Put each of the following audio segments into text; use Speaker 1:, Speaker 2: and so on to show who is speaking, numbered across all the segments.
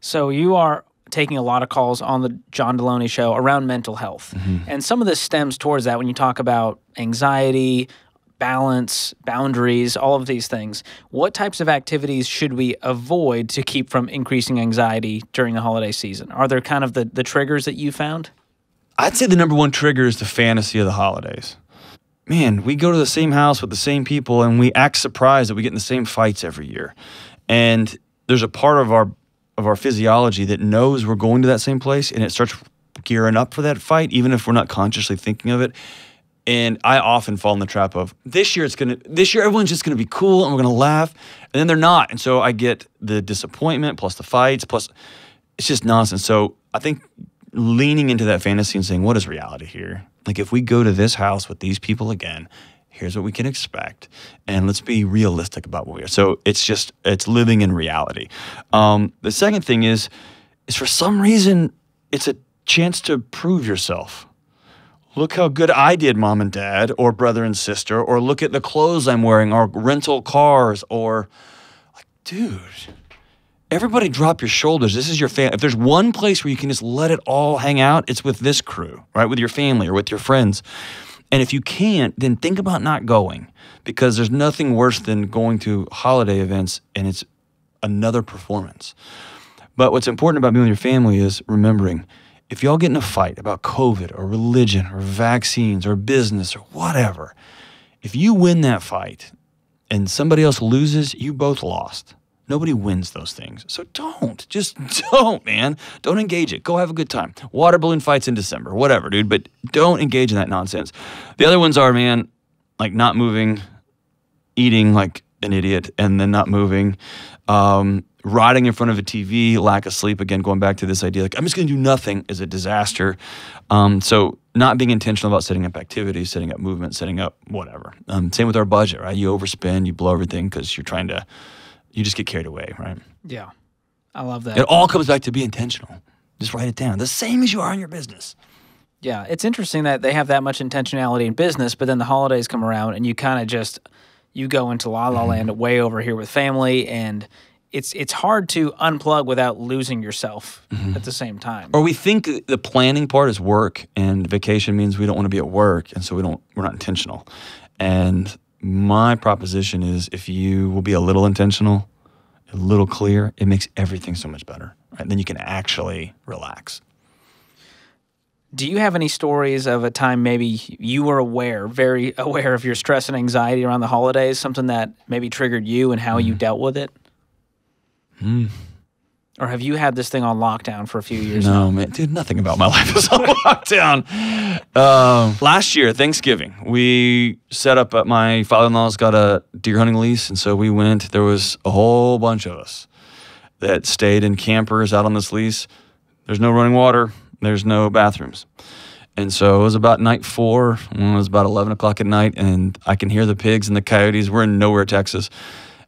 Speaker 1: So you are taking a lot of calls on the John Delony Show around mental health. And some of this stems towards that when you talk about anxiety, balance, boundaries, all of these things. What types of activities should we avoid to keep from increasing anxiety during the holiday season? Are there kind of the triggers that you found?
Speaker 2: I'd say the number one trigger is the fantasy of the holidays. Man, we go to the same house with the same people and we act surprised that we get in the same fights every year. And there's a part of our physiology that knows we're going to that same place, and it starts gearing up for that fight, even if we're not consciously thinking of it. And I often fall in the trap of this year everyone's just gonna be cool and we're gonna laugh, and then they're not. And so I get the disappointment plus the fights plus it's just nonsense. So I think leaning into that fantasy and saying, what is reality here? Like, if we go to this house with these people again, here's what we can expect, and let's be realistic about what we are. So it's living in reality. The second thing is for some reason, it's a chance to prove yourself. Look how good I did, mom and dad, or brother and sister, or look at the clothes I'm wearing, or rental cars, or like, dude, everybody drop your shoulders. This is your family. If there's one place where you can just let it all hang out, it's with this crew, right? With your family or with your friends. And if you can't, then think about not going, because there's nothing worse than going to holiday events and it's another performance. But what's important about being with your family is remembering, if y'all get in a fight about COVID or religion or vaccines or business or whatever, if you win that fight and somebody else loses, you both lost. Nobody wins those things. So just don't, man. Don't engage it. Go have a good time. Water balloon fights in December, whatever, dude, but don't engage in that nonsense. The other ones are, man, like not moving, eating like an idiot and then not moving, riding in front of a TV, lack of sleep. Again, going back to this idea, like I'm just going to do nothing is a disaster. So not being intentional about setting up activities, setting up movement, setting up whatever. Same with our budget, right? You overspend, you blow everything because you just get carried away, right?
Speaker 1: Yeah, I love that.
Speaker 2: It all comes back to be intentional. Just write it down. The same as you are in your business.
Speaker 1: Yeah, it's interesting that they have that much intentionality in business, but then the holidays come around and you kind of you go into la la land way over here with family, and it's hard to unplug without losing yourself at the same time.
Speaker 2: Or we think the planning part is work, and vacation means we don't want to be at work, and so we're not intentional. And my proposition is, if you will be a little intentional, a little clear, it makes everything so much better. Right? Then you can actually relax.
Speaker 1: Do you have any stories of a time maybe you were very aware of your stress and anxiety around the holidays, something that maybe triggered you and how you dealt with it? Or have you had this thing on lockdown for a few years now?
Speaker 2: No, man. Dude, nothing about my life is on lockdown. Last year, Thanksgiving, we set up at my father-in-law's got a deer hunting lease, and so we went. There was a whole bunch of us that stayed in campers out on this lease. There's no running water. There's no bathrooms. And so it was about night 4. It was about 11 o'clock at night, and I can hear the pigs and the coyotes. We're in nowhere, Texas.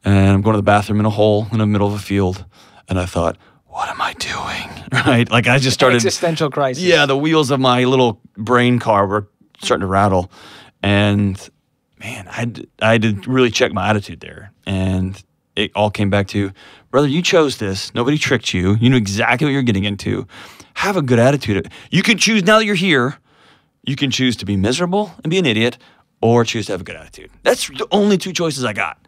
Speaker 2: And I'm going to the bathroom in a hole in the middle of a field. And I thought, what am I doing? Right? Like I just started.
Speaker 1: Existential crisis.
Speaker 2: Yeah, the wheels of my little brain car were starting to rattle. And man, I had to really check my attitude there. And it all came back to, brother, you chose this. Nobody tricked you. You knew exactly what you're getting into. Have a good attitude. You can choose, now that you're here, you can choose to be miserable and be an idiot, or choose to have a good attitude. That's the only 2 choices I got.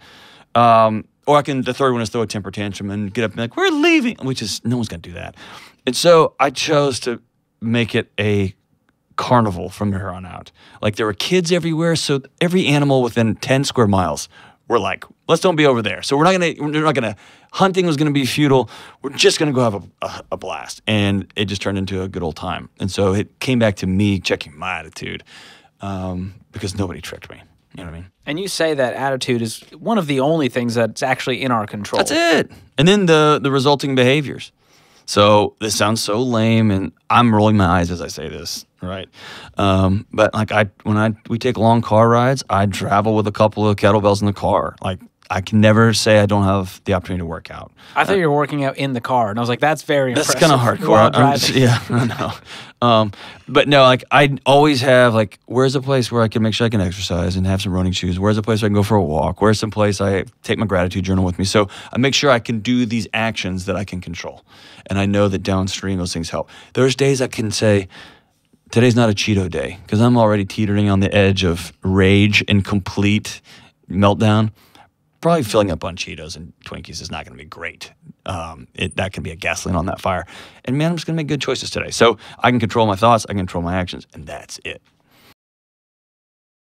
Speaker 2: Or the third one is throw a temper tantrum and get up and be like, we're leaving, which is, no one's going to do that. And so I chose to make it a carnival from here on out. Like there were kids everywhere, so every animal within 10 square miles were like, let's don't be over there. So we're not gonna, hunting was gonna be futile. We're just gonna go have a blast. And it just turned into a good old time. And so it came back to me checking my attitude because nobody tricked me. You know what I mean?
Speaker 1: And you say that attitude is one of the only things that's actually in our control.
Speaker 2: That's it. And then the resulting behaviors. So this sounds so lame, and I'm rolling my eyes as I say this, right? But like when we take long car rides, I travel with a couple of kettlebells in the car. Like I can never say I don't have the opportunity to work out.
Speaker 1: I thought you were working out in the car, and I was like, that's very impressive.
Speaker 2: That's kind of hardcore.
Speaker 1: While driving.
Speaker 2: Yeah, I know. But no, like I always have like, where's a place where I can make sure I can exercise and have some running shoes? Where's a place where I can go for a walk? Where's some place I take my gratitude journal with me? So I make sure I can do these actions that I can control. And I know that downstream those things help. There's days I can say, today's not a Cheeto day because I'm already teetering on the edge of rage and complete meltdown. Probably filling up on Cheetos and Twinkies is not going to be great. That can be a gasoline on that fire. And man, I'm just going to make good choices today. So I can control my thoughts, I can control my actions, and that's it.